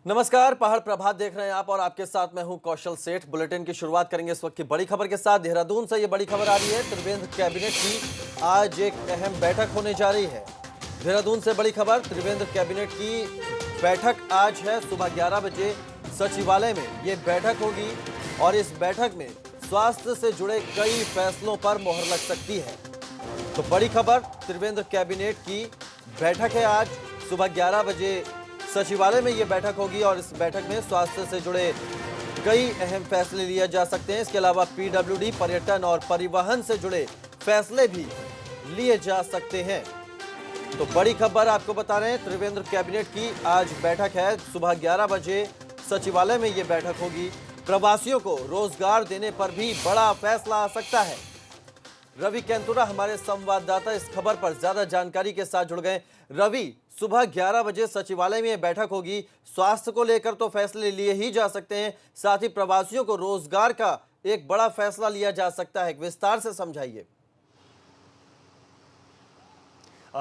नमस्कार, पहाड़ प्रभात देख रहे हैं आप और आपके साथ मैं हूं कौशल सेठ। बुलेटिन की शुरुआत करेंगे इस वक्त की बड़ी खबर के साथ। देहरादून से ये बड़ी खबर आ रही है। त्रिवेंद्र कैबिनेट की आज एक अहम बैठक होने जा रही है। देहरादून से बड़ी खबर, त्रिवेंद्र कैबिनेट की बैठक आज है सुबह 11 बजे सचिवालय में ये बैठक होगी और इस बैठक में स्वास्थ्य से जुड़े कई फैसलों पर मोहर लग सकती है। तो बड़ी खबर, त्रिवेंद्र कैबिनेट की बैठक है आज सुबह 11 बजे सचिवालय में ये बैठक होगी और इस बैठक में स्वास्थ्य से जुड़े कई अहम फैसले लिए जा सकते हैं। इसके अलावा पीडब्ल्यूडी, पर्यटन और परिवहन से जुड़े फैसले भी लिए जा सकते हैं। तो बड़ी खबर आपको बता रहे हैं, त्रिवेंद्र कैबिनेट की आज बैठक है सुबह 11 बजे सचिवालय में ये बैठक होगी। प्रवासियों को रोजगार देने पर भी बड़ा फैसला आ सकता है। रवि केंतुरा हमारे संवाददाता इस खबर पर ज्यादा जानकारी के साथ जुड़ गए। रवि, सुबह 11 बजे सचिवालय में यह बैठक होगी। स्वास्थ्य को लेकर तो फैसले लिए ही जा सकते हैं, साथ ही प्रवासियों को रोजगार का एक बड़ा फैसला लिया जा सकता है। विस्तार से समझाइए।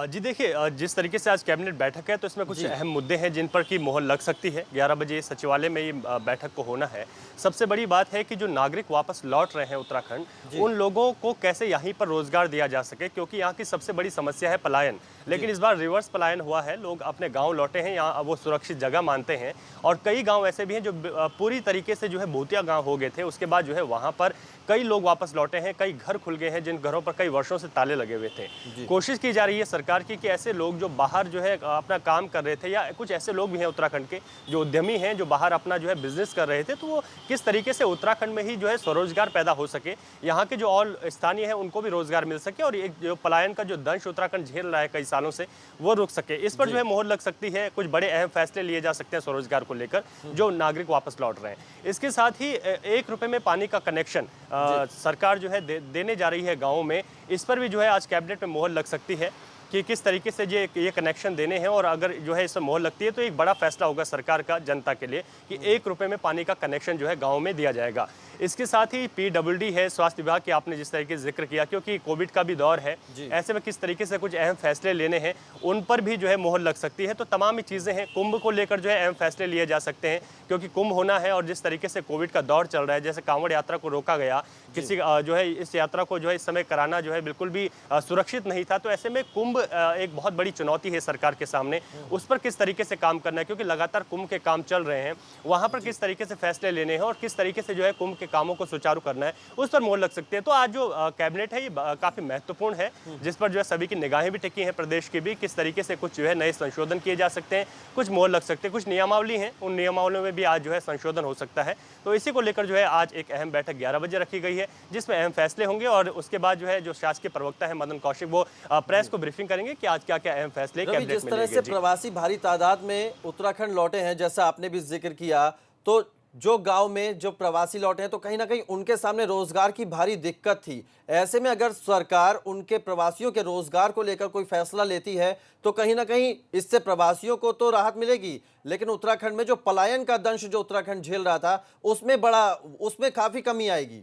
जी देखिए, जिस तरीके से आज कैबिनेट बैठक है तो इसमें कुछ अहम मुद्दे हैं जिन पर की मोहर लग सकती है। 11 बजे सचिवालय में ये बैठक को होना है। सबसे बड़ी बात है कि जो नागरिक वापस लौट रहे हैं उत्तराखंड, उन लोगों को कैसे यहीं पर रोजगार दिया जा सके, क्योंकि यहाँ की सबसे बड़ी समस्या है पलायन। लेकिन इस बार रिवर्स पलायन हुआ है। लोग अपने गाँव लौटे हैं, यहाँ वो सुरक्षित जगह मानते हैं। और कई गाँव ऐसे भी हैं जो पूरी तरीके से जो है भूतिया गाँव हो गए थे, उसके बाद जो है वहाँ पर कई लोग वापस लौटे हैं। कई घर खुल गए हैं जिन घरों पर कई वर्षों से ताले लगे हुए थे। कोशिश की जा रही है सरकार की कि ऐसे लोग जो बाहर जो है अपना काम कर रहे थे, या कुछ ऐसे लोग भी हैं उत्तराखंड के जो उद्यमी हैं जो बाहर अपना जो है बिजनेस कर रहे थे, तो वो किस तरीके से उत्तराखंड में ही जो है स्वरोजगार पैदा हो सके, यहाँ के जो और स्थानीय हैं उनको भी रोजगार मिल सके और एक जो पलायन का जो दंश उत्तराखंड झेल रहा है कई सालों से, वो रुक सके। इस पर जो है मोहर लग सकती है। कुछ बड़े अहम फैसले लिए जा सकते हैं स्वरोजगार को लेकर जो नागरिक वापस लौट रहे हैं। इसके साथ ही 1 रुपए में पानी का कनेक्शन सरकार जो है देने जा रही है गाँवों में। इस पर भी जो है आज कैबिनेट में मोहर लग सकती है कि किस तरीके से ये कनेक्शन देने हैं। और अगर जो है इसमें मोहर लगती है तो एक बड़ा फैसला होगा सरकार का जनता के लिए कि 1 रुपए में पानी का कनेक्शन जो है गाँव में दिया जाएगा। इसके साथ ही पीडब्ल्यूडी है, स्वास्थ्य विभाग की आपने जिस तरीके से जिक्र किया, क्योंकि कोविड का भी दौर है, ऐसे में किस तरीके से कुछ अहम फैसले लेने हैं उन पर भी जो है मोहर लग सकती है। तो तमाम ही चीज़ें हैं। कुंभ को लेकर जो है अहम फैसले लिए जा सकते हैं, क्योंकि कुंभ होना है और जिस तरीके से कोविड का दौर चल रहा है, जैसे कांवड़ यात्रा को रोका गया, किसी जो है इस यात्रा को जो है इस समय कराना जो है बिल्कुल भी सुरक्षित नहीं था। तो ऐसे में कुंभ एक बहुत बड़ी चुनौती है सरकार के सामने। उस पर किस तरीके से काम करना है, क्योंकि लगातार कुंभ के काम चल रहे हैं, वहां पर किस तरीके से फैसले लेने हैं और किस तरीके से जो है कुंभ के कामों को सुचारू करना है, उस पर मोहर लग सकती है। तो आज जो कैबिनेट है ये काफी महत्वपूर्ण है, जिस पर जो है सभी की निगाहें भी टिकी हैं, प्रदेश की भी। किस तरीके से कुछ जो है नए संशोधन किए जा सकते हैं, कुछ मोहर लग सकते हैं, कुछ नियमावली हैं, उन नियमावलियों में भी आज जो है संशोधन हो सकता है। तो इसी को लेकर जो है आज एक अहम बैठक 11 बजे रखी गई है, जिसमें अहम फैसले होंगे। और उसके बाद जो है जो शासकीय प्रवक्ता है मदन कौशिक, वो प्रेस को ब्रीफिंग करेंगे कि आज क्या क्या अहम फैसले कैबिनेट में जिस तरह से प्रवासी भारी तादाद में उत्तराखंड लौटे हैं, जैसा आपने भी जिक्र किया, तो जो गांव में जो प्रवासी लौटे हैं तो कहीं ना कहीं उनके सामने रोजगार की भारी दिक्कत थी। ऐसे में अगर सरकार उनके प्रवासियों के रोजगार को लेकर कोई फैसला लेती है तो कहीं ना कहीं इससे प्रवासियों को तो राहत मिलेगी, लेकिन उत्तराखंड में जो पलायन का दंश जो उत्तराखंड झेल रहा था उसमें काफी कमी आएगी।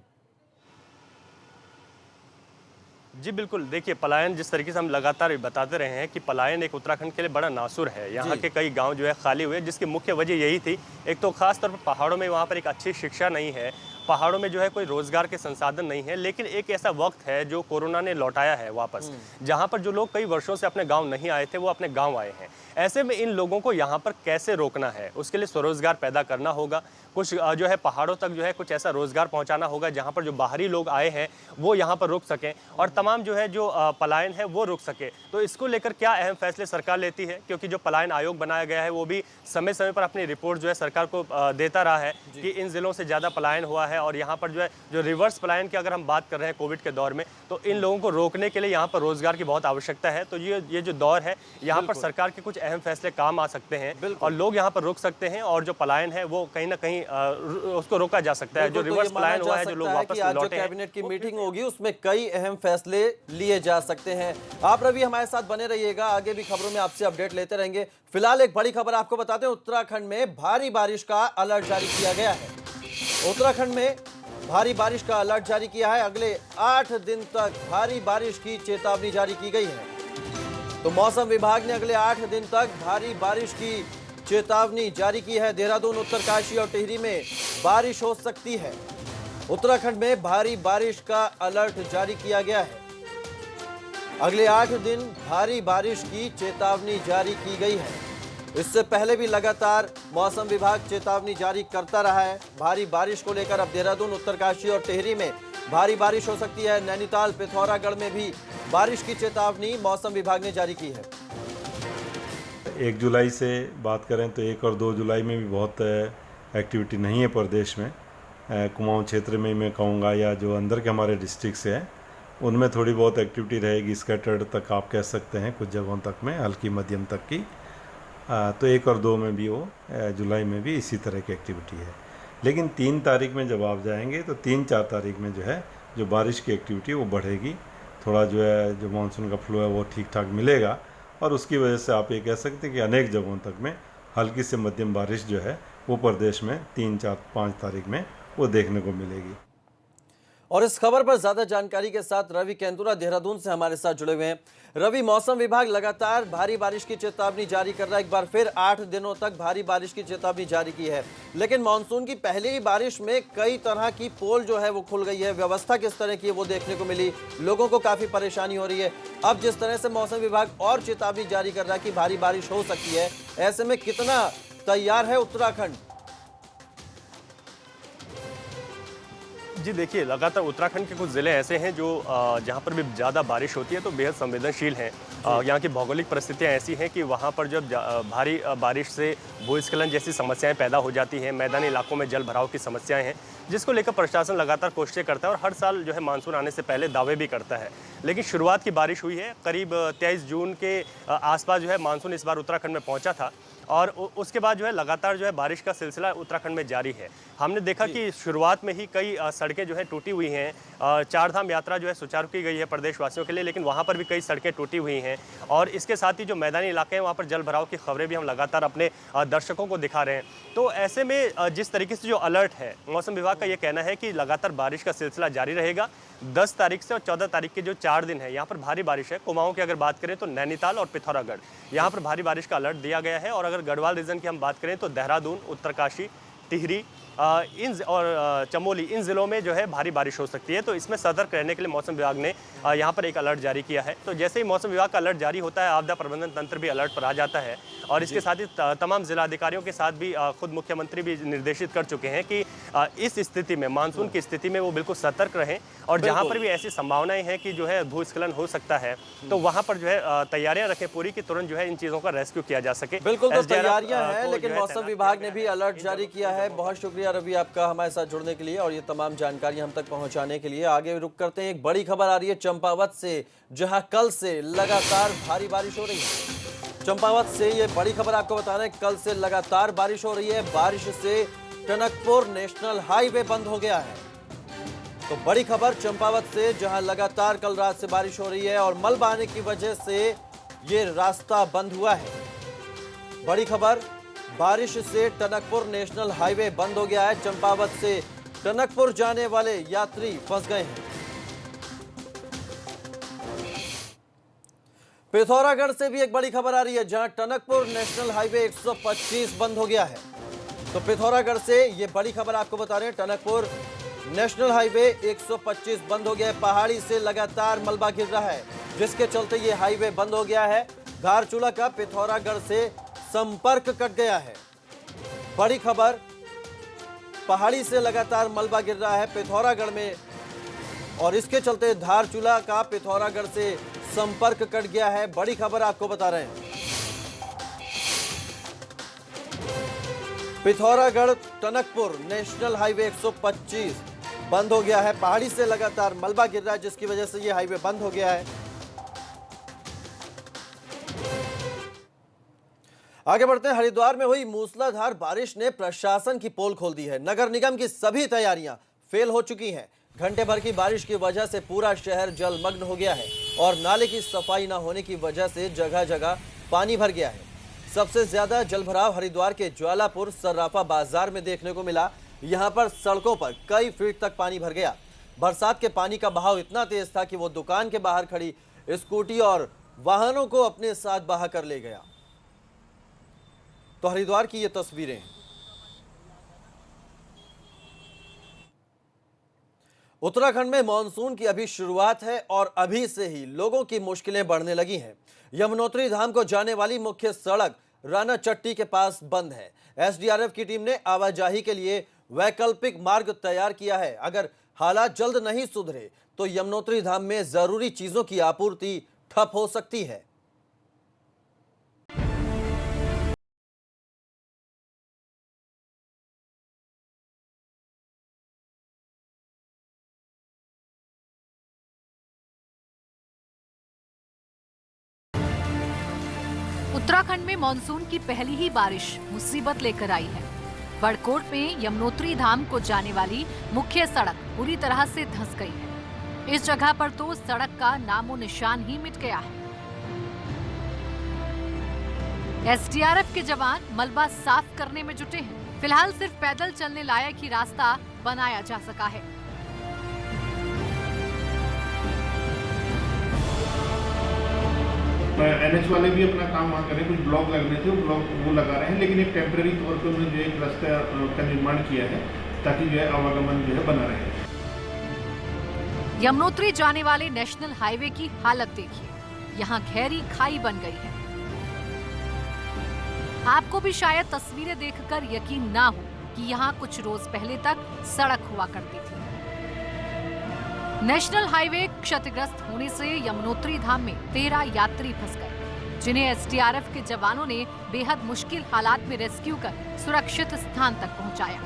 जी बिल्कुल, देखिए पलायन जिस तरीके से हम लगातार बताते रहे हैं कि पलायन एक उत्तराखंड के लिए बड़ा नासुर है। यहाँ के कई गांव जो है खाली हुए, जिसकी मुख्य वजह यही थी। एक तो खास तौर पर पहाड़ों में वहाँ पर एक अच्छी शिक्षा नहीं है, पहाड़ों में जो है कोई रोजगार के संसाधन नहीं है। लेकिन एक ऐसा वक्त है जो कोरोना ने लौटाया है वापस, जहाँ पर जो लोग कई वर्षों से अपने गाँव नहीं आए थे वो अपने गाँव आए हैं। ऐसे में इन लोगों को यहाँ पर कैसे रोकना है, उसके लिए स्वरोजगार पैदा करना होगा। कुछ जो है पहाड़ों तक जो है कुछ ऐसा रोजगार पहुँचाना होगा जहाँ पर जो बाहरी लोग आए हैं वो यहाँ पर रुक सकें और तमाम जो है जो पलायन है वो रुक सके। तो इसको लेकर क्या अहम फैसले सरकार लेती है, क्योंकि जो पलायन आयोग बनाया गया है वो भी समय समय पर अपनी रिपोर्ट जो है सरकार को देता रहा है कि इन जिलों से ज़्यादा पलायन हुआ है। और यहाँ पर जो है जो रिवर्स पलायन की अगर हम बात कर रहे हैं कोविड के दौर में, तो इन लोगों को रोकने के लिए यहाँ पर रोजगार की बहुत आवश्यकता है। तो ये जो दौर है यहाँ पर सरकार के कुछ अहम फैसले काम आ सकते हैं और लोग यहाँ पर रुक सकते हैं और जो पलायन है वो कहीं ना कहीं उसको रोका जा सकता है। जो रिवर्स पलायन हुआ है, जो लोग वापस लौटे हैं, कैबिनेट की मीटिंग होगी उसमें कई अहम फैसले लिए जा सकते हैं। आप रवि हमारे साथ बने रहिएगा, आगे भी खबरों में आपसे अपडेट लेते रहेंगे। फिलहाल एक बड़ी खबर आपको बताते हैं, उत्तराखंड में भारी बारिश का अलर्ट जारी किया गया है। उत्तराखंड में भारी बारिश का अलर्ट जारी किया है। अगले 8 दिन तक भारी बारिश की चेतावनी जारी की गई है। तो मौसम विभाग ने अगले 8 दिन तक भारी बारिश की चेतावनी जारी की है। देहरादून, उत्तरकाशी और टिहरी में बारिश हो सकती है। उत्तराखंड में भारी बारिश का अलर्ट जारी किया गया है। अगले 8 दिन भारी बारिश की चेतावनी जारी की गई है। इससे पहले भी लगातार मौसम विभाग चेतावनी जारी करता रहा है। भारी बारिश को लेकर अब देहरादून, उत्तरकाशी और टिहरी में भारी बारिश हो सकती है। नैनीताल, पिथौरागढ़ में भी बारिश की चेतावनी मौसम विभाग ने जारी की है। 1 जुलाई से बात करें तो 1 और 2 जुलाई में भी बहुत एक्टिविटी नहीं है प्रदेश में। कुमाऊं क्षेत्र में मैं कहूँगा, या जो अंदर के हमारे डिस्ट्रिक्ट से हैं उनमें थोड़ी बहुत एक्टिविटी रहेगी। स्कैटर्ड तक आप कह सकते हैं, कुछ जगहों तक में हल्की मध्यम तक की। तो 1 और 2 में भी वो जुलाई में भी इसी तरह की एक्टिविटी है। लेकिन 3 तारीख में जब आप जाएंगे तो 3-4 तारीख में जो है जो बारिश की एक्टिविटी वो बढ़ेगी। थोड़ा जो है जो मानसून का फ्लो है वो ठीक ठाक मिलेगा, और उसकी वजह से आप ये कह सकते हैं कि अनेक जगहों तक में हल्की से मध्यम बारिश जो है वो प्रदेश में 3, 4, 5 तारीख में वो देखने को मिलेगी। और इस खबर पर ज्यादा जानकारी के साथ रवि केंदुरा देहरादून से हमारे साथ जुड़े हुए हैं। रवि, मौसम विभाग लगातार भारी बारिश की चेतावनी जारी कर रहा है। एक बार फिर 8 दिनों तक भारी बारिश की चेतावनी जारी की है, लेकिन मानसून की पहली ही बारिश में कई तरह की पोल जो है वो खुल गई है। व्यवस्था किस तरह की है वो देखने को मिली, लोगों को काफी परेशानी हो रही है। अब जिस तरह से मौसम विभाग और चेतावनी जारी कर रहा है कि भारी बारिश हो सकती है, ऐसे में कितना तैयार है उत्तराखंड? जी देखिए, लगातार उत्तराखंड के कुछ ज़िले ऐसे हैं जो जहाँ पर भी ज़्यादा बारिश होती है तो बेहद संवेदनशील हैं। यहाँ की भौगोलिक परिस्थितियाँ ऐसी हैं कि वहाँ पर जब भारी बारिश से भूस्खलन जैसी समस्याएं पैदा हो जाती हैं, मैदानी इलाकों में जल भराव की समस्याएं हैं, जिसको लेकर प्रशासन लगातार कोशिशें करता है और हर साल जो है मानसून आने से पहले दावे भी करता है। लेकिन शुरुआत की बारिश हुई है, करीब 23 जून के आसपास जो है मानसून इस बार उत्तराखंड में पहुँचा था, और उसके बाद जो है लगातार जो है बारिश का सिलसिला उत्तराखंड में जारी है। हमने देखा कि शुरुआत में ही कई सड़कें जो है टूटी हुई हैं। 4 धाम यात्रा जो है सुचारू की गई है प्रदेशवासियों के लिए, लेकिन वहाँ पर भी कई सड़कें टूटी हुई हैं, और इसके साथ ही जो मैदानी इलाके हैं वहाँ पर जल भराव की खबरें भी हम लगातार अपने दर्शकों को दिखा रहे हैं। तो ऐसे में जिस तरीके से जो अलर्ट है, मौसम विभाग का ये कहना है कि लगातार बारिश का सिलसिला जारी रहेगा। 10 तारीख से और 14 तारीख के जो 4 दिन है यहाँ पर भारी बारिश है। कुमाऊं की अगर बात करें तो नैनीताल और पिथौरागढ़ यहाँ पर भारी बारिश का अलर्ट दिया गया है, और अगर गढ़वाल रीजन की हम बात करें तो देहरादून, उत्तरकाशी, टिहरी और चमोली, इन जिलों में जो है भारी बारिश हो सकती है। तो इसमें सतर्क रहने के लिए मौसम विभाग ने यहाँ पर एक अलर्ट जारी किया है। तो जैसे ही मौसम विभाग का अलर्ट जारी होता है, आपदा प्रबंधन तंत्र भी अलर्ट पर आ जाता है, और इसके साथ ही तमाम जिलाधिकारियों के साथ भी खुद मुख्यमंत्री भी निर्देशित कर चुके हैं कि इस स्थिति में, मानसून की स्थिति में वो बिल्कुल सतर्क रहें, और जहाँ पर भी ऐसी संभावनाएं हैं कि जो है भूस्खलन हो सकता है, तो वहाँ पर जो है तैयारियां रखें पूरी कि तुरंत जो है इन चीज़ों का रेस्क्यू किया जा सके। बिल्कुल, तो तैयारियां हैं, लेकिन मौसम विभाग ने भी अलर्ट जारी किया है। बहुत शुक्रिया रवि आपका हमारे साथ जुड़ने के लिए और ये तमाम जानकारी हम तक पहुंचाने के लिए। आगे रुक करते हैं, एक बड़ी खबर आ रही है चंपावत से, जहां कल से लगातार भारी बारिश हो रही है। चंपावत से ये बड़ी खबर आपको बता रहे हैं, कल से लगातार बारिश हो रही है। बारिश से टनकपुर नेशनल हाईवे बंद हो गया है। तो बड़ी खबर चंपावत से, जहां लगातार कल रात से बारिश हो रही है और मलबा आने की वजह से ये रास्ता बंद हुआ है। बड़ी खबर, बारिश से टनकपुर नेशनल हाईवे बंद हो गया है। चंपावत से टनकपुर जाने वाले यात्री फंस गए हैं। पिथौरागढ़ से भी एक बड़ी खबर आ रही है, जहां टनकपुर नेशनल हाईवे 125 बंद हो गया है। तो पिथौरागढ़ से ये बड़ी खबर आपको बता रहे हैं, टनकपुर नेशनल हाईवे 125 बंद हो गया है। पहाड़ी से लगातार मलबा गिर रहा है, जिसके चलते ये हाईवे बंद हो गया है। धारचूला का पिथौरागढ़ से संपर्क कट गया है। बड़ी खबर, पहाड़ी से लगातार मलबा गिर रहा है पिथौरागढ़ में, और इसके चलते धारचूला का पिथौरागढ़ से संपर्क कट गया है। बड़ी खबर आपको बता रहे हैं, पिथौरागढ़ टनकपुर नेशनल हाईवे 125 बंद हो गया है। पहाड़ी से लगातार मलबा गिर रहा है, जिसकी वजह से यह हाईवे बंद हो गया है। आगे बढ़ते हैं, हरिद्वार में हुई मूसलाधार बारिश ने प्रशासन की पोल खोल दी है। नगर निगम की सभी तैयारियां फेल हो चुकी हैं। घंटे भर की बारिश की वजह से पूरा शहर जलमग्न हो गया है, और नाले की सफाई न होने की वजह से जगह जगह पानी भर गया है। सबसे ज्यादा जलभराव हरिद्वार के ज्वालापुर सर्राफा बाजार में देखने को मिला। यहाँ पर सड़कों पर कई फीट तक पानी भर गया। बरसात के पानी का बहाव इतना तेज था कि वो दुकान के बाहर खड़ी स्कूटी और वाहनों को अपने साथ बहा कर ले गया। तो हरिद्वार की ये तस्वीरें। उत्तराखंड में मानसून की अभी शुरुआत है और अभी से ही लोगों की मुश्किलें बढ़ने लगी हैं। यमुनोत्री धाम को जाने वाली मुख्य सड़क राना चट्टी के पास बंद है। एसडीआरएफ की टीम ने आवाजाही के लिए वैकल्पिक मार्ग तैयार किया है। अगर हालात जल्द नहीं सुधरे तो यमुनोत्री धाम में जरूरी चीजों की आपूर्ति ठप हो सकती है। उत्तराखंड में मानसून की पहली ही बारिश मुसीबत लेकर आई है। बड़कोट में यमुनोत्री धाम को जाने वाली मुख्य सड़क पूरी तरह से धंस गई है। इस जगह पर तो सड़क का नामो निशान ही मिट गया है। एसडीआरएफ के जवान मलबा साफ करने में जुटे हैं। फिलहाल सिर्फ पैदल चलने लायक ही रास्ता बनाया जा सका है। एनएच वाले भी अपना काम वहाँ कर रहे हैं। कुछ ब्लॉक लगने थे, वो लगा रहे हैं, लेकिन एक टेम्पररी तौर पर उन्होंने जो एक रास्ता का निर्माण किया है ताकि जो है आवागमन जो है बना रहे। यमुनोत्री जाने वाले नेशनल हाईवे की हालत देखिए, यहाँ गहरी खाई बन गई है। आपको भी शायद तस्वीरें देखकर यकीन ना हो कि यहाँ कुछ रोज पहले तक सड़क हुआ करती थी। नेशनल हाईवे क्षतिग्रस्त होने से यमुनोत्री धाम में 13 यात्री फंस गए, जिन्हें एसडीआरएफ के जवानों ने बेहद मुश्किल हालात में रेस्क्यू कर सुरक्षित स्थान तक पहुंचाया।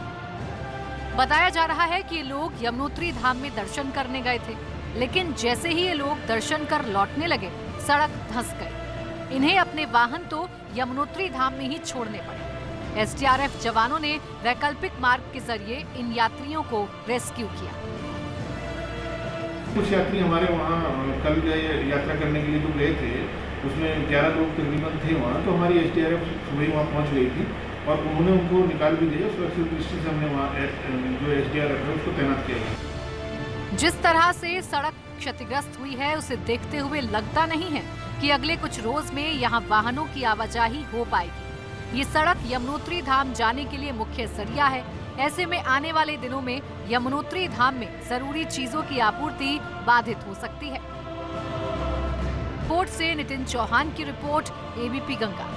बताया जा रहा है कि ये लोग यमुनोत्री धाम में दर्शन करने गए थे, लेकिन जैसे ही ये लोग दर्शन कर लौटने लगे, सड़क धंस गई। इन्हें अपने वाहन तो यमुनोत्री धाम में ही छोड़ने पड़े। एसडीआरएफ जवानों ने वैकल्पिक मार्ग के जरिए इन यात्रियों को रेस्क्यू किया। कुछ यात्री हमारे वहाँ कल जो यात्रा करने के लिए जो गए थे, उसमें 11 लोग तकरीबन थे वहाँ। तो हमारी एसडीआरएफ सुबह वहाँ पहुँच गई थी और उन्होंने उनको निकाल भी दिया। सुरक्षित दृष्टि से हमने वहाँ जो एसडीआरएफ है उसको तैनात किया गया। जिस तरह से सड़क क्षतिग्रस्त हुई है, उसे देखते हुए लगता नहीं है कि अगले कुछ रोज में यहाँ वाहनों की आवाजाही हो पाएगी। ये सड़क यमुनोत्री धाम जाने के लिए मुख्य जरिया है। ऐसे में आने वाले दिनों में यमुनोत्री धाम में जरूरी चीजों की आपूर्ति बाधित हो सकती है। कोट से नितिन चौहान की रिपोर्ट, एबीपी गंगा।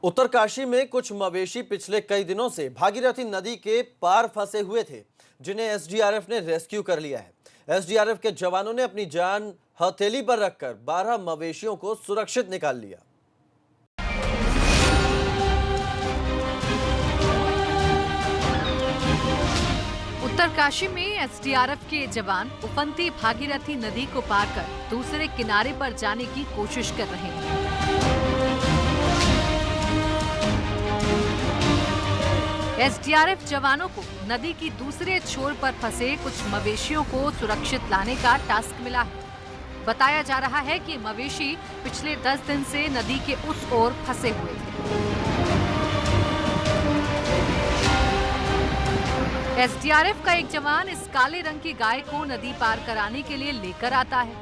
उत्तरकाशी में कुछ मवेशी पिछले कई दिनों से भागीरथी नदी के पार फंसे हुए थे, जिन्हें एसडीआरएफ ने रेस्क्यू कर लिया है। एसडीआरएफ के जवानों ने अपनी जान हथेली पर रखकर 12 मवेशियों को सुरक्षित निकाल लिया। उत्तरकाशी में एसडीआरएफ के जवान उफनती भागीरथी नदी को पार कर दूसरे किनारे पर जाने की कोशिश कर रहे हैं। एसडीआरएफ जवानों को नदी की दूसरे छोर पर फंसे कुछ मवेशियों को सुरक्षित लाने का टास्क मिला है। बताया जा रहा है कि मवेशी पिछले 10 दिन से नदी के उस ओर फंसे हुए थे। एसडीआरएफ का एक जवान इस काले रंग की गाय को नदी पार कराने के लिए लेकर आता है।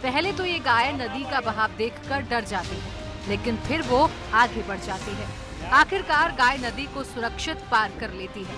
पहले तो ये गाय नदी का बहाव देखकर डर जाती है, लेकिन फिर वो आगे बढ़ जाती है। आखिरकार गाय नदी को सुरक्षित पार कर लेती है।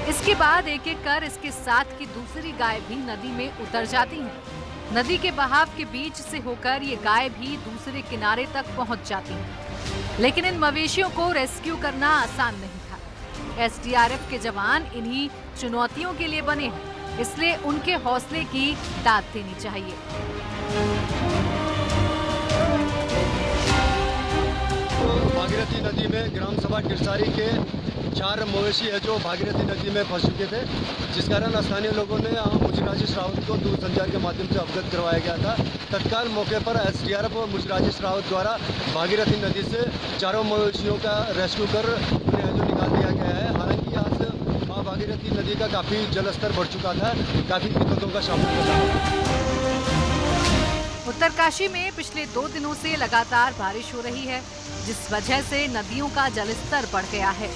इसके बाद एक एक कर इसके साथ की दूसरी गाय भी नदी में उतर जाती हैं। नदी के बहाव के बीच से होकर ये गाय भी दूसरे किनारे तक पहुंच जाती हैं। लेकिन इन मवेशियों को रेस्क्यू करना आसान नहीं था। एसडीआरएफ के जवान इन्हीं चुनौतियों के लिए बने हैं, इसलिए उनके हौसले की दाद देनी चाहिए। भागीरथी नदी में ग्राम सभा किरसारी के 4 मवेशी है जो भागीरथी नदी में फंस चुके थे, जिस कारण स्थानीय लोगों ने मुझराजेश रावत को दूरसंचार के माध्यम से अवगत करवाया गया था। तत्काल मौके पर एसडीआरएफ और मुझराजेश रावत द्वारा भागीरथी नदी से 4 मवेशियों का रेस्क्यू कर उन्हें जो निकाल दिया गया है। हालांकि यहाँ से भागीरथी नदी का काफी जलस्तर बढ़ चुका था, काफी दिक्कतों का सामना करना। उत्तरकाशी में पिछले 2 दिनों से लगातार बारिश हो रही है, जिस वजह से नदियों का जलस्तर बढ़ गया है।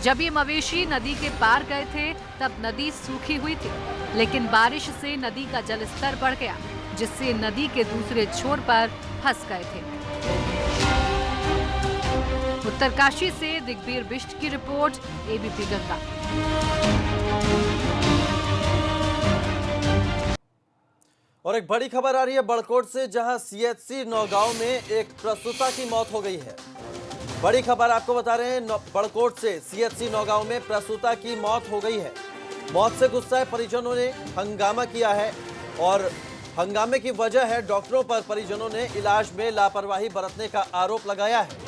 जब ये मवेशी नदी के पार गए थे तब नदी सूखी हुई थी, लेकिन बारिश से नदी का जलस्तर बढ़ गया, जिससे नदी के दूसरे छोर पर फंस गए थे। उत्तरकाशी से दिग्वीर बिष्ट की रिपोर्ट, एबीपी गंगा। और एक बड़ी खबर आ रही है बड़कोट से, जहां सीएचसी नौगांव में एक प्रसूता की मौत हो गई है। बड़ी खबर आपको बता रहे हैं, बड़कोट से सीएचसी नौगांव में प्रसूता की मौत हो गई है। मौत से गुस्साए परिजनों ने हंगामा किया है और हंगामे की वजह है डॉक्टरों पर परिजनों ने इलाज में लापरवाही बरतने का आरोप लगाया है।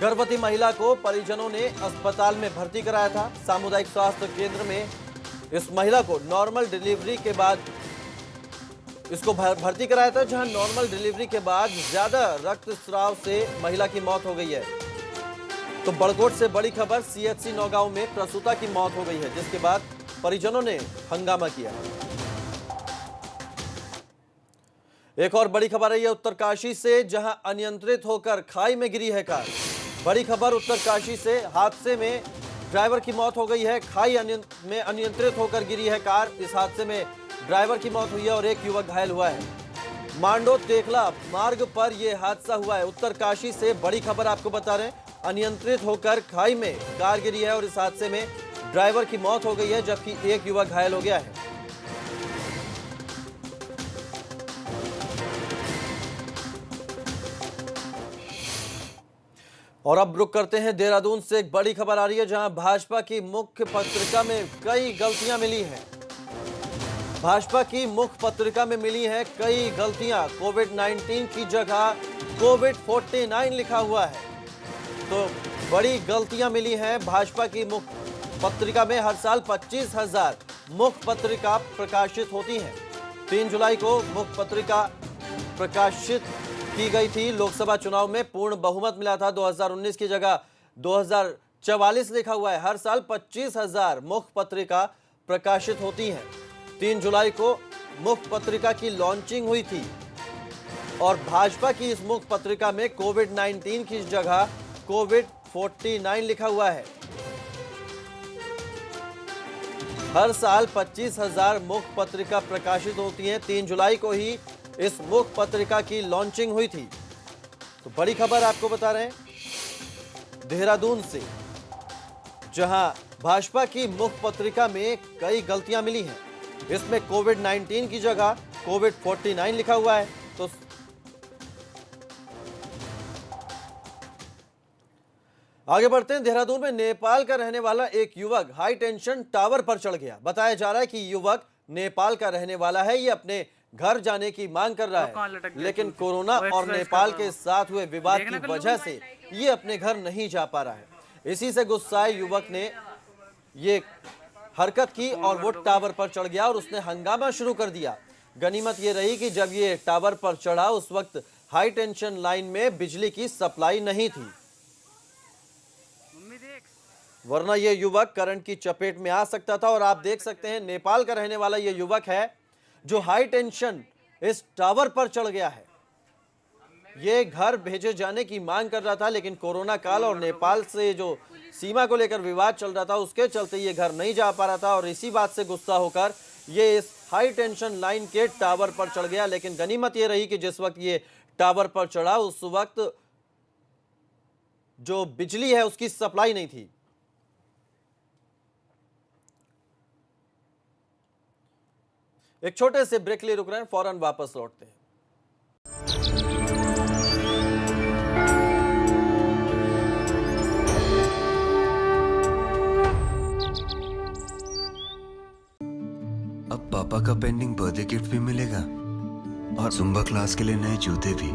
गर्भवती महिला को परिजनों ने अस्पताल में भर्ती कराया था। सामुदायिक स्वास्थ्य केंद्र में इस महिला को नॉर्मल डिलीवरी के बाद भर्ती कराया था, जहां नॉर्मल डिलीवरी के बाद ज्यादा रक्तस्राव से महिला की मौत हो गई है। तो बड़कोट से बड़ी खबर, सीएचसी नौगांव में प्रसूता की मौत हो गई है, जिसके बाद परिजनों ने हंगामा किया। एक और बड़ी खबर है उत्तरकाशी से, जहां अनियंत्रित होकर खाई में गिरी है कार। बड़ी खबर उत्तरकाशी से, हादसे में ड्राइवर की मौत हो गई है। खाई में अनियंत्रित होकर गिरी है कार। इस हादसे में ड्राइवर की मौत हुई है और एक युवक घायल हुआ है। मांडो तेखला मार्ग पर यह हादसा हुआ है। उत्तरकाशी से बड़ी खबर आपको बता रहे हैं, अनियंत्रित होकर खाई में कार गिरी है और इस हादसे में ड्राइवर की मौत हो गई है, जबकि एक युवक घायल हो गया है। और अब रुक करते हैं देहरादून से। एक बड़ी खबर आ रही है, जहां भाजपा की मुख्य पत्रिका में कई गलतियां मिली हैं। भाजपा की मुख्य पत्रिका में मिली हैं कई गलतियां। कोविड-19 की जगह कोविड-49 लिखा हुआ है। तो बड़ी गलतियां मिली हैं भाजपा की मुख्य पत्रिका में। हर साल 25,000 मुख्य पत्रिका प्रकाशित होती हैं। 3 जुलाई को मुख्य पत्रिका प्रकाशित की गई थी। लोकसभा चुनाव में पूर्ण बहुमत मिला था। 2019 की जगह 2044 लिखा हुआ है। हर साल 25,000 मुख्य पत्रिका प्रकाशित होती हैं। 3 जुलाई को मुख्य पत्रिका की लॉन्चिंग हुई थी और भाजपा की इस मुख्य पत्रिका में कोविड-19 की जगह कोविड-49 लिखा हुआ है। हर साल 25,000 मुख्य पत्रिका प्रकाशित होती हैं। 3 जुलाई को ही इस मुख्य पत्रिका की लॉन्चिंग हुई थी। तो बड़ी खबर आपको बता रहे हैं देहरादून से, जहां भाजपा की मुख्य पत्रिका में कई गलतियां मिली हैं। इसमें कोविड-19 की जगह कोविड-49 लिखा हुआ है। तो आगे बढ़ते हैं। देहरादून में नेपाल का रहने वाला एक युवक हाई टेंशन टावर पर चढ़ गया। बताया जा रहा है कि युवक नेपाल का रहने वाला है। ये अपने घर जाने की मांग कर रहा है, लेकिन कोरोना और नेपाल के साथ हुए विवाद की वजह से ये अपने घर नहीं जा पा रहा है। इसी से गुस्साए युवक ने ये हरकत की और वो टावर पर चढ़ गया और उसने हंगामा शुरू कर दिया। गनीमत ये रही कि जब ये टावर पर चढ़ा उस वक्त हाई टेंशन लाइन में बिजली की सप्लाई नहीं थी, वरना ये युवक करंट की चपेट में आ सकता था। और आप देख सकते हैं नेपाल का रहने वाला ये युवक है जो हाई टेंशन इस टावर पर चढ़ गया है। ये घर भेजे जाने की मांग कर रहा था, लेकिन कोरोना काल और नेपाल से जो सीमा को लेकर विवाद चल रहा था उसके चलते ये घर नहीं जा पा रहा था और इसी बात से गुस्सा होकर ये इस हाई टेंशन लाइन के टावर पर चढ़ गया। लेकिन गनीमत ये रही कि जिस वक्त ये टावर पर चढ़ा उस वक्त जो बिजली है उसकी सप्लाई नहीं थी। एक छोटे से ब्रेक लिए रुक रहे हैं, फौरन वापस लौटते हैं। अब पापा का पेंडिंग बर्थडे गिफ्ट भी मिलेगा और जुम्बा क्लास के लिए नए जूते भी,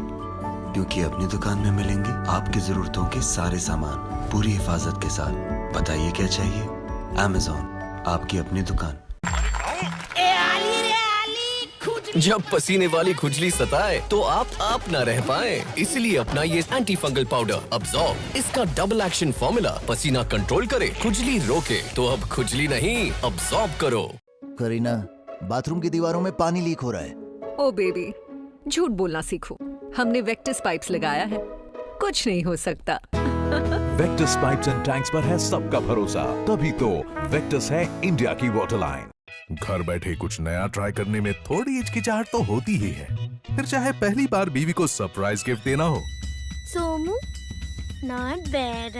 क्योंकि अपनी दुकान में मिलेंगे आपकी जरूरतों के सारे सामान पूरी हिफाजत के साथ। बताइए क्या चाहिए? Amazon, आपकी अपनी दुकान। जब पसीने वाली खुजली सताए तो आप ना रह पाए, इसलिए अपना ये एंटी फंगल पाउडर अब्सॉर्ब। इसका डबल एक्शन फॉर्मूला पसीना कंट्रोल करे, खुजली रोके। तो अब खुजली नहीं, अब्सॉर्ब करो। करीना, बाथरूम की दीवारों में पानी लीक हो रहा है। ओ बेबी, झूठ बोलना सीखो। हमने वेक्टस पाइप्स लगाया है, कुछ नहीं हो सकता। वेक्टस पाइप्स एंड टैंक्स पर है सबका भरोसा, तभी तो वेक्टस है इंडिया की वाटर लाइन। घर बैठे कुछ नया ट्राई करने में थोड़ी हिचकिचाहट तो होती ही है, फिर चाहे पहली बार बीवी को सरप्राइज गिफ्ट देना हो, सोमू नॉट बैड,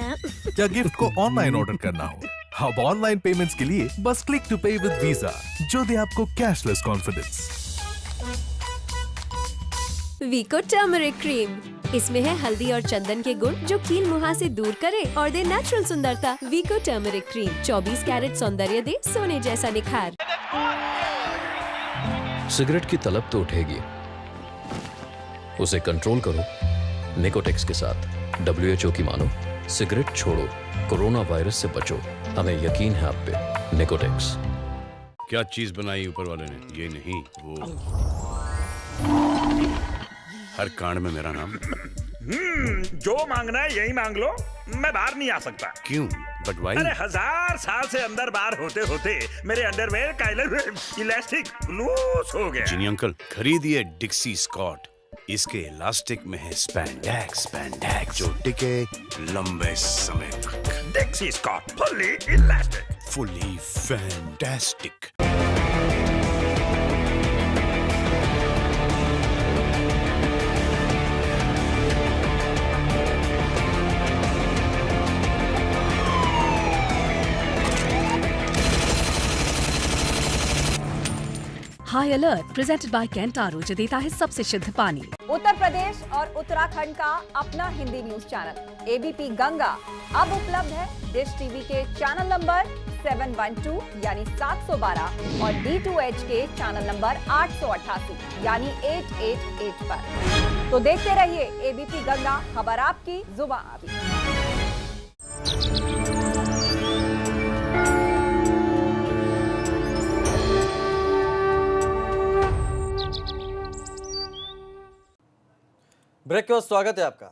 या गिफ्ट को ऑनलाइन ऑर्डर करना हो। अब ऑनलाइन पेमेंट्स के लिए बस क्लिक टू पे विद वीजा, जो दे आपको कैशलेस कॉन्फिडेंस। वीको टर्मरिक क्रीम, इसमें है हल्दी और चंदन के गुण जो कील मुहासे दूर करे और दे नेचुरल सुंदरता। वीको टर्मरिक क्रीम 24 कैरेट सौंदर्य दे सोने जैसा निखार। सिगरेट की तलब तो उठेगी, उसे कंट्रोल करो निकोटेक्स के साथ। WHO की मानो, सिगरेट छोड़ो, कोरोना वायरस से बचो, हमें यकीन है आप पे। निकोटेक्स। क्या चीज बनाई ऊपर वाले ने, ये नहीं वो। हर कांड में मेरा नाम। जो मांगना है यही मांग लो, मैं बाहर नहीं आ सकता। क्यों? But why? अरे 1000 साल से अंदर बाहर होते होते मेरे अंडरवेयर का इलास्टिक लूज हो गया। जिनी अंकल, खरीदिए डिक्सी स्कॉट, इसके इलास्टिक में है स्पैंडेक्स जो टिके लंबे समय तक। Dixcy Scott fully elastic, fully fantastic. High alert presented by Kentaro, जो देता है सबसे शुद्ध पानी। उत्तर प्रदेश और उत्तराखंड का अपना Hindi news channel ABP Ganga अब उपलब्ध है डिश टीवी के चैनल नंबर 712 यानी 712 और D2H के चैनल नंबर 888 यानी 888 पर। तो देखते रहिए एबीपी गंगा, खबर आपकी, जुबान आपकी। ब्रेक के बाद स्वागत है आपका।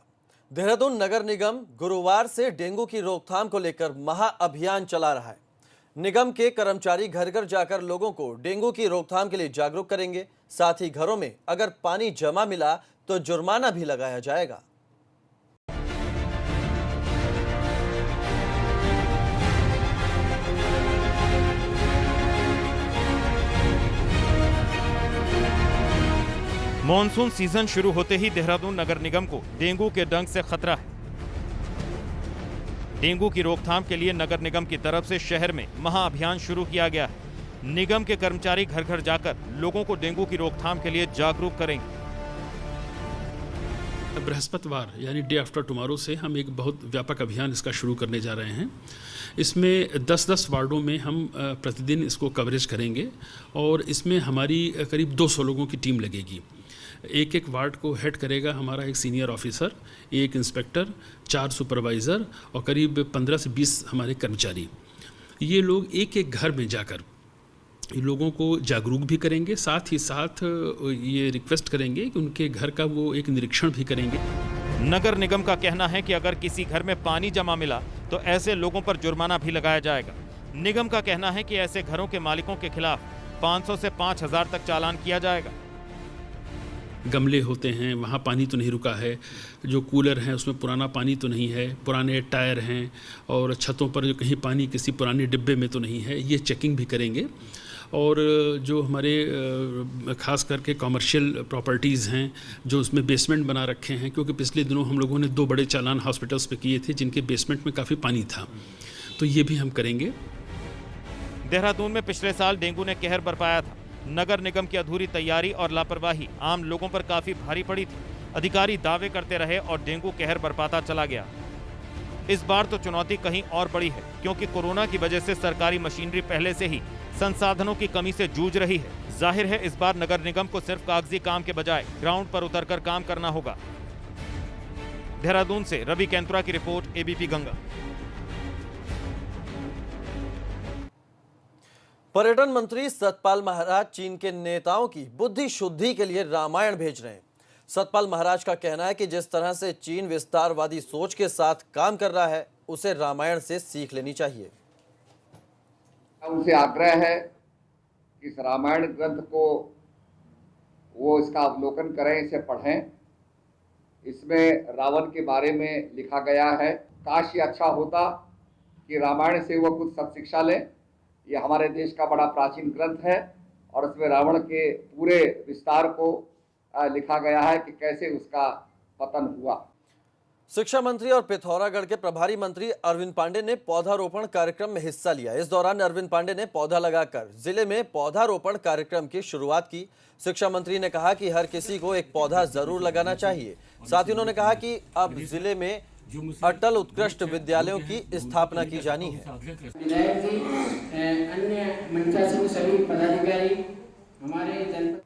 देहरादून नगर निगम गुरुवार से डेंगू की रोकथाम को लेकर महाअभियान चला रहा है। निगम के कर्मचारी घर घर जाकर लोगों को डेंगू की रोकथाम के लिए जागरूक करेंगे। साथ ही घरों में अगर पानी जमा मिला तो जुर्माना भी लगाया जाएगा। मॉनसून सीजन शुरू होते ही देहरादून नगर निगम को डेंगू के डंक से खतरा है। डेंगू की रोकथाम के लिए नगर निगम की तरफ से शहर में महाअभियान शुरू किया गया है। निगम के कर्मचारी घर घर जाकर लोगों को डेंगू की रोकथाम के लिए जागरूक करेंगे। बृहस्पतिवार यानी डे आफ्टर टुमारो से हम एक बहुत व्यापक अभियान इसका शुरू करने जा रहे हैं। इसमें 10-10 वार्डों में हम प्रतिदिन इसको कवरेज करेंगे और इसमें हमारी करीब 200 लोगों की टीम लगेगी। एक एक वार्ड को हेड करेगा हमारा एक सीनियर ऑफिसर, एक इंस्पेक्टर, 4 सुपरवाइज़र और करीब 15 से 20 हमारे कर्मचारी। ये लोग एक एक घर में जाकर लोगों को जागरूक भी करेंगे, साथ ही साथ ये रिक्वेस्ट करेंगे कि उनके घर का वो एक निरीक्षण भी करेंगे। नगर निगम का कहना है कि अगर किसी घर में पानी जमा मिला तो ऐसे लोगों पर जुर्माना भी लगाया जाएगा। निगम का कहना है कि ऐसे घरों के मालिकों के खिलाफ 500 से 5000 तक चालान किया जाएगा। गमले होते हैं, वहाँ पानी तो नहीं रुका है, जो कूलर हैं उसमें पुराना पानी तो नहीं है, पुराने टायर हैं और छतों पर जो कहीं पानी किसी पुराने डिब्बे में तो नहीं है, ये चेकिंग भी करेंगे। और जो हमारे ख़ास करके कॉमर्शियल प्रॉपर्टीज़ हैं जो उसमें बेसमेंट बना रखे हैं, क्योंकि पिछले दिनों हम लोगों ने 2 बड़े चालान हॉस्पिटल्स पे किए थे जिनके बेसमेंट में काफ़ी पानी था, तो ये भी हम करेंगे। देहरादून में पिछले साल डेंगू ने कहर बरपाया था। नगर निगम की अधूरी तैयारी और लापरवाही आम लोगों पर काफी भारी पड़ी थी। अधिकारी दावे करते रहे और डेंगू कहर बरपाता चला गया। इस बार तो चुनौती कहीं और बड़ी है, क्योंकि कोरोना की वजह से सरकारी मशीनरी पहले से ही संसाधनों की कमी से जूझ रही है। जाहिर है इस बार नगर निगम को सिर्फ कागजी काम के बजाय ग्राउंड पर उतरकर काम करना होगा। देहरादून से रवि कैंतुरा की रिपोर्ट, एबीपी गंगा। पर्यटन मंत्री सतपाल महाराज चीन के नेताओं की बुद्धि शुद्धि के लिए रामायण भेज रहे हैं। सतपाल महाराज का कहना है कि जिस तरह से चीन विस्तारवादी सोच के साथ काम कर रहा है, उसे रामायण से सीख लेनी चाहिए। उनसे आग्रह है कि इस रामायण ग्रंथ को वो इसका अवलोकन करें, इसे पढ़ें। इसमें रावण के बारे में लिखा गया है काश ये अच्छा होता कि रामायण से वो कुछ सत्शिक्षा लें। ये हमारे देश का बड़ा प्राचीन ग्रंथ है और उसमें रावण के पूरे विस्तार को लिखा गया है कि कैसे उसका पतन हुआ। शिक्षा मंत्री और पिथौरागढ़ के प्रभारी मंत्री अरविंद पांडे ने पौधारोपण कार्यक्रम में हिस्सा लिया। इस दौरान अरविंद पांडे ने पौधा लगाकर जिले में पौधारोपण कार्यक्रम की शुरुआत की। शिक्षा मंत्री ने कहा कि हर किसी को एक पौधा जरूर लगाना चाहिए। साथ ही उन्होंने कहा कि अब जिले में अटल उत्कृष्ट विद्यालयों की स्थापना की जानी है। विधायक जी, अन्य मंचासीन सभी पदाधिकारी, हमारे जनपद